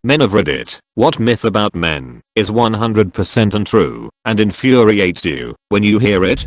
Men of Reddit, what myth about men is 100% untrue and infuriates you when you hear it?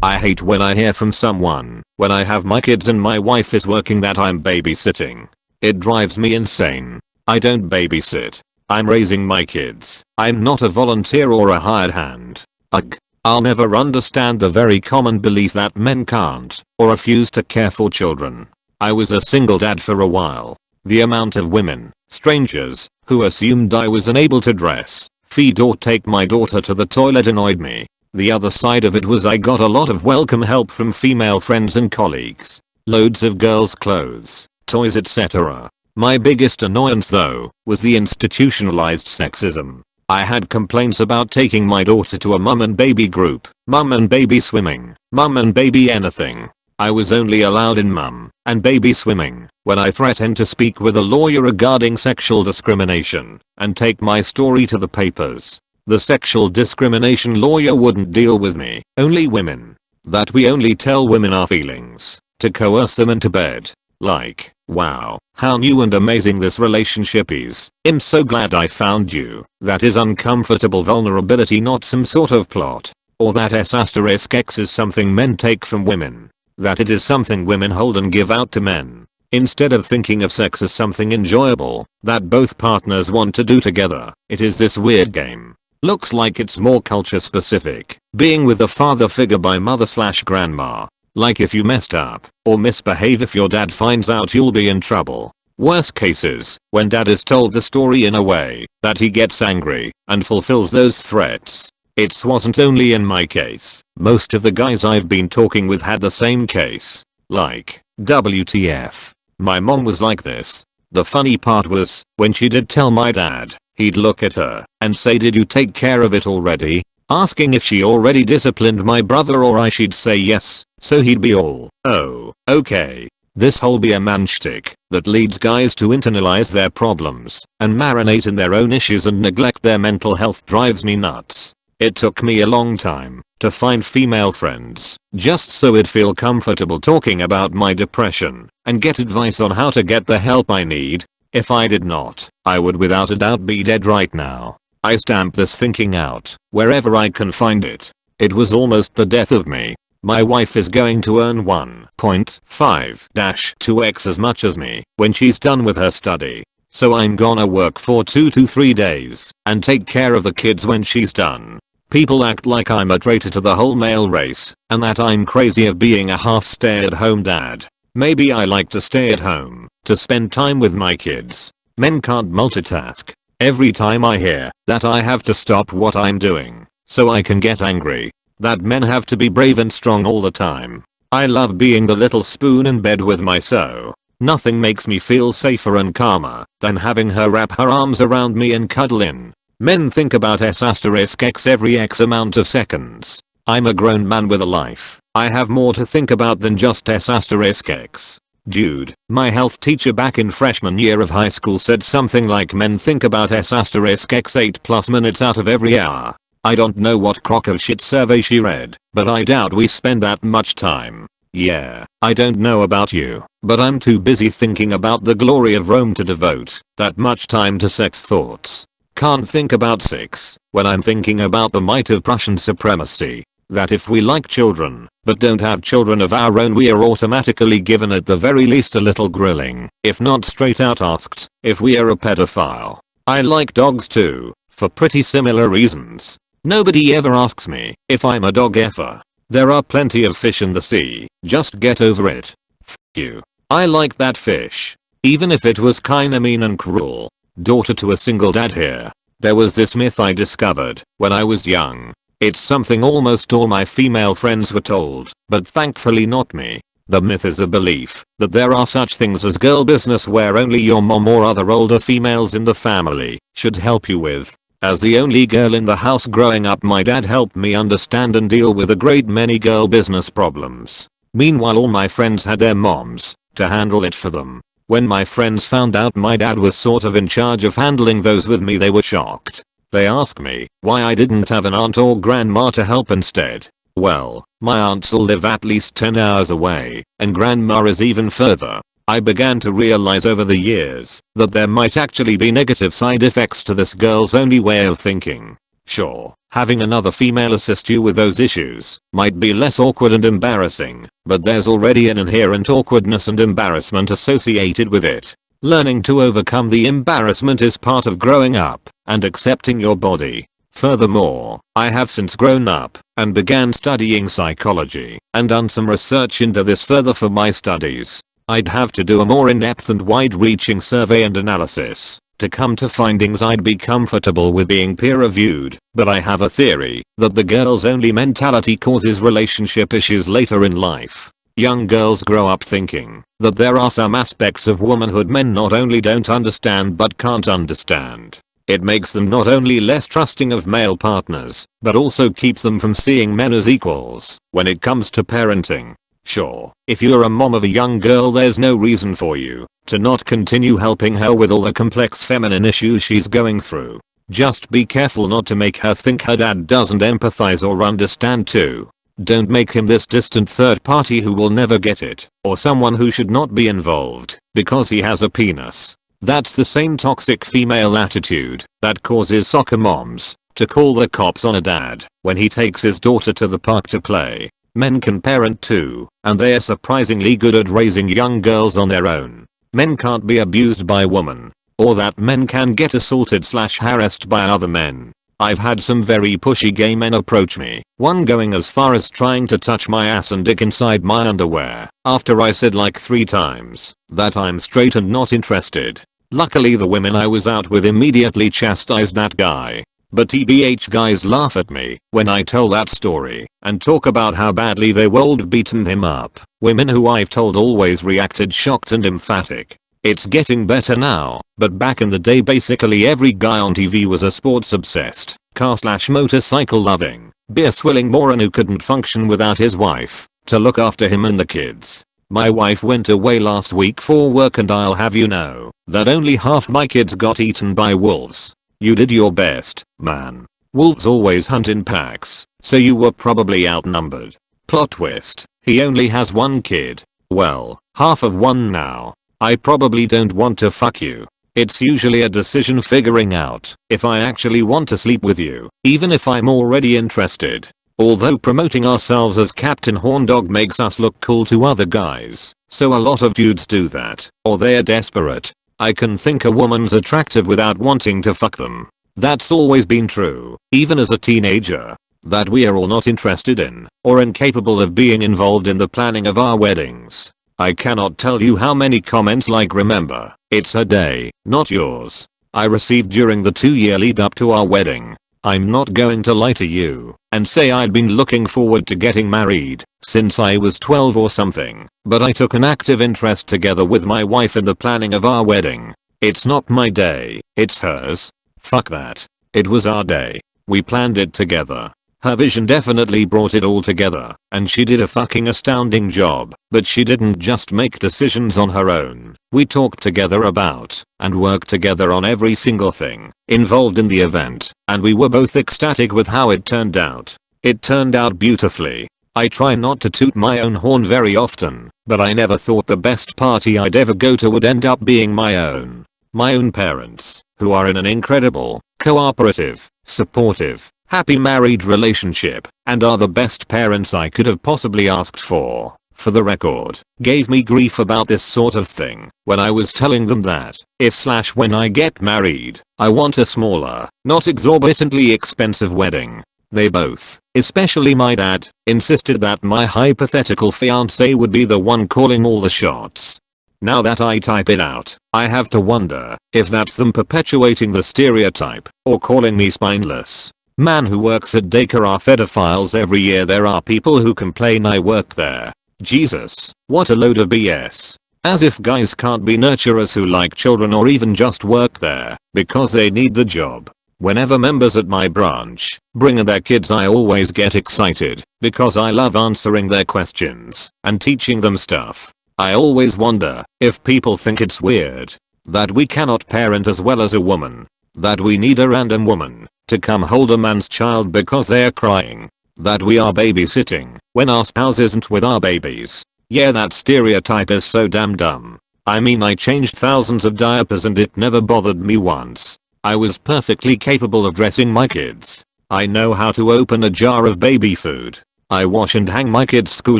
I hate when I hear from someone when I have my kids and my wife is working that I'm babysitting. It drives me insane. I don't babysit. I'm raising my kids. I'm not a volunteer or a hired hand. Ugh. I'll never understand the very common belief that men can't or refuse to care for children. I was a single dad for a while. The amount of women, strangers, who assumed I was unable to dress, feed or take my daughter to the toilet annoyed me. The other side of it was I got a lot of welcome help from female friends and colleagues. Loads of girls' clothes, toys, etc. My biggest annoyance though was the institutionalized sexism. I had complaints about taking my daughter to a mum and baby group, mum and baby swimming, mum and baby anything. I was only allowed in mum and baby swimming when I threatened to speak with a lawyer regarding sexual discrimination and take my story to the papers. The sexual discrimination lawyer wouldn't deal with me, only women. That we only tell women our feelings to coerce them into bed. Like, wow, how new and amazing this relationship is. I'm so glad I found you. That is uncomfortable vulnerability, not some sort of plot. Or that S**x is something men take from women. That it is something women hold and give out to men. Instead of thinking of sex as something enjoyable that both partners want to do together, it is this weird game. Looks like it's more culture specific, being with a father figure by mother/grandma. Like if you messed up or misbehave, if your dad finds out, you'll be in trouble. Worst cases, when dad is told the story in a way that he gets angry and fulfills those threats. It wasn't only in my case. Most of the guys I've been talking with had the same case. Like, WTF. My mom was like this. The funny part was, when she did tell my dad, he'd look at her and say, "Did you take care of it already?" Asking if she already disciplined my brother, or she'd say yes, so he'd be all, "Oh, okay." This whole be a man shtick that leads guys to internalize their problems and marinate in their own issues and neglect their mental health drives me nuts. It took me a long time to find female friends just so I'd feel comfortable talking about my depression and get advice on how to get the help I need. If I did not, I would without a doubt be dead right now. I stamp this thinking out wherever I can find it. It was almost the death of me. My wife is going to earn 1.5-2x as much as me when she's done with her study. So I'm gonna work for 2 to 3 days and take care of the kids when she's done. People act like I'm a traitor to the whole male race and that I'm crazy of being a half stay-at-home dad. Maybe I like to stay at home to spend time with my kids. Men can't multitask. Every time I hear that, I have to stop what I'm doing so I can get angry. That men have to be brave and strong all the time. I love being the little spoon in bed with my so. Nothing makes me feel safer and calmer than having her wrap her arms around me and cuddle in. Men think about S**x every X amount of seconds. I'm a grown man with a life. I have more to think about than just S**x. Dude, my health teacher back in freshman year of high school said something like men think about S**x 8+ minutes out of every hour. I don't know what crock of shit survey she read, but I doubt we spend that much time. Yeah, I don't know about you, but I'm too busy thinking about the glory of Rome to devote that much time to sex thoughts. Can't think about sex when I'm thinking about the might of Prussian supremacy. That if we like children but don't have children of our own, we are automatically given at the very least a little grilling, if not straight out asked if we are a pedophile. I like dogs too, for pretty similar reasons. Nobody ever asks me if I'm a dog effer. There are plenty of fish in the sea, just get over it. F you. I like that fish. Even if it was kinda mean and cruel. Daughter to a single dad here. There was this myth I discovered when I was young. It's something almost all my female friends were told, but thankfully not me. The myth is a belief that there are such things as girl business where only your mom or other older females in the family should help you with. As the only girl in the house growing up, my dad helped me understand and deal with a great many girl business problems. Meanwhile, all my friends had their moms to handle it for them. When my friends found out my dad was sort of in charge of handling those with me, they were shocked. They asked me why I didn't have an aunt or grandma to help instead. Well, my aunts all live at least 10 hours away, and grandma is even further. I began to realize over the years that there might actually be negative side effects to this girl's only way of thinking. Sure, having another female assist you with those issues might be less awkward and embarrassing, but there's already an inherent awkwardness and embarrassment associated with it. Learning to overcome the embarrassment is part of growing up and accepting your body. Furthermore, I have since grown up and began studying psychology and done some research into this further for my studies. I'd have to do a more in-depth and wide-reaching survey and analysis to come to findings I'd be comfortable with being peer-reviewed, but I have a theory that the girl's only mentality causes relationship issues later in life. Young girls grow up thinking that there are some aspects of womanhood men not only don't understand but can't understand. It makes them not only less trusting of male partners, but also keeps them from seeing men as equals when it comes to parenting. Sure, if you're a mom of a young girl, there's no reason for you to not continue helping her with all the complex feminine issues she's going through. Just be careful not to make her think her dad doesn't empathize or understand too. Don't make him this distant third party who will never get it, or someone who should not be involved because he has a penis. That's the same toxic female attitude that causes soccer moms to call the cops on a dad when he takes his daughter to the park to play. Men can parent too, and they are surprisingly good at raising young girls on their own. Men can't be abused by women, or that men can get assaulted/harassed by other men. I've had some very pushy gay men approach me, one going as far as trying to touch my ass and dick inside my underwear, after I said like 3 times that I'm straight and not interested. Luckily the women I was out with immediately chastised that guy. But TBH guys laugh at me when I tell that story and talk about how badly they would beaten him up. Women who I've told always reacted shocked and emphatic. It's getting better now, but back in the day basically every guy on TV was a sports obsessed, car/motorcycle loving, beer swilling moron who couldn't function without his wife to look after him and the kids. My wife went away last week for work and I'll have you know that only half my kids got eaten by wolves. You did your best, man. Wolves always hunt in packs, so you were probably outnumbered. Plot twist, he only has 1 kid. Well, half of 1 now. I probably don't want to fuck you. It's usually a decision figuring out if I actually want to sleep with you, even if I'm already interested. Although promoting ourselves as Captain Horndog makes us look cool to other guys, so a lot of dudes do that, or they're desperate. I can think a woman's attractive without wanting to fuck them. That's always been true, even as a teenager. That we are all not interested in, or incapable of being involved in the planning of our weddings. I cannot tell you how many comments like "remember, it's her day, not yours" I received during the 2-year lead up to our wedding. I'm not going to lie to you and say I'd been looking forward to getting married since I was 12 or something, but I took an active interest together with my wife in the planning of our wedding. It's not my day, it's hers. Fuck that. It was our day. We planned it together. Her vision definitely brought it all together, and she did a fucking astounding job, but she didn't just make decisions on her own. We talked together about and worked together on every single thing involved in the event, and we were both ecstatic with how it turned out. It turned out beautifully. I try not to toot my own horn very often, but I never thought the best party I'd ever go to would end up being my own. My own parents, who are in an incredible, cooperative, supportive, happy married relationship, and are the best parents I could have possibly asked for the record, gave me grief about this sort of thing when I was telling them that if/when I get married, I want a smaller, not exorbitantly expensive wedding. They both, especially my dad, insisted that my hypothetical fiance would be the one calling all the shots. Now that I type it out, I have to wonder if that's them perpetuating the stereotype or calling me spineless. Man who works at daycare are pedophiles every year. There are people who complain I work there. Jesus, what a load of BS. As if guys can't be nurturers who like children or even just work there because they need the job. Whenever members at my branch bring their kids, I always get excited because I love answering their questions and teaching them stuff. I always wonder if people think it's weird that we cannot parent as well as a woman, that we need a random woman to come hold a man's child because they're crying, that we are babysitting when our spouse isn't with our babies. Yeah, that stereotype is so damn dumb. I mean, I changed thousands of diapers and it never bothered me once. I was perfectly capable of dressing my kids. I know how to open a jar of baby food. I wash and hang my kids' school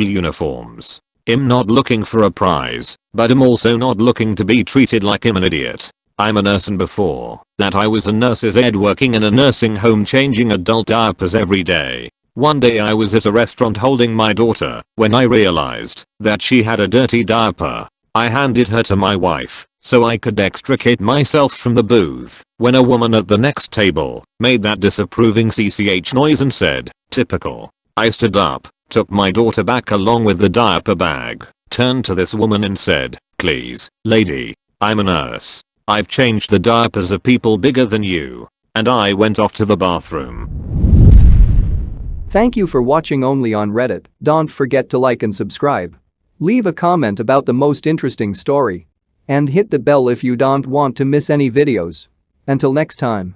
uniforms. I'm not looking for a prize, but I'm also not looking to be treated like I'm an idiot. I'm a nurse, and before that I was a nurse's aide working in a nursing home changing adult diapers every day. One day I was at a restaurant holding my daughter when I realized that she had a dirty diaper. I handed her to my wife so I could extricate myself from the booth when a woman at the next table made that disapproving CCH noise and said, "Typical." I stood up, took my daughter back along with the diaper bag, turned to this woman and said, "Please, lady, I'm a nurse. I've changed the diapers of people bigger than you." And I went off to the bathroom. Thank you for watching only on Reddit. Don't forget to like and subscribe. Leave a comment about the most interesting story. And hit the bell if you don't want to miss any videos. Until next time.